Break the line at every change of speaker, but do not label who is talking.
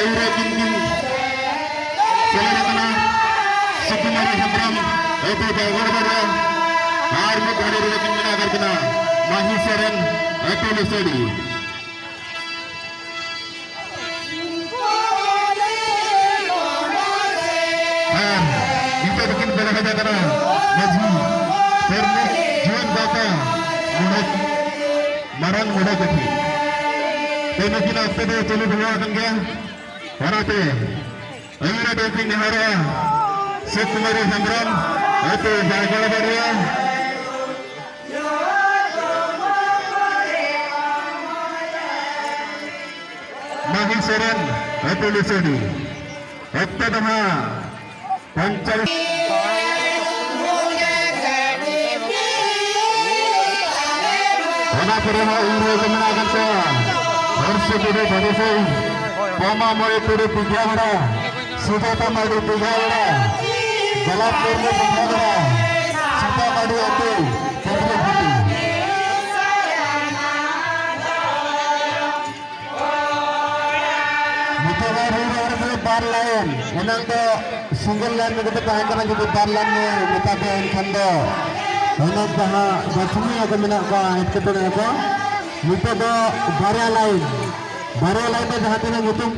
ure tinggi selera kena Sukumari Hambram itu Bogor Baru Army Kadir tinggi agar kena Mahisaren itu Lesedi kita bikin bela kata kena Najmi Perni Juan Bata Mudah Marang Mudah Kaki Tapi kita sepeda celu dua tengah Warate Aira Devi Nehara Sukumari Hambram itu Bogor Baru Mahisaren itu Lesedi Ekta Dhamma Pancal Wana Perema Ure Kemenakan Saya Harus Budi Badisai Poma Moe Turi Tiga Wara Sudata Madu Tiga Wara Jalap Purni Tiga Wara Sita Madu Ati Purni Putih bar lain enang do single line में तो कहीं करना जो bar line में मिताबे इनखान दो enang जहाँ बचनी अगर मिना का इसके तो नहीं को मिता दो बारह line में जहाँ तेरे मुतुम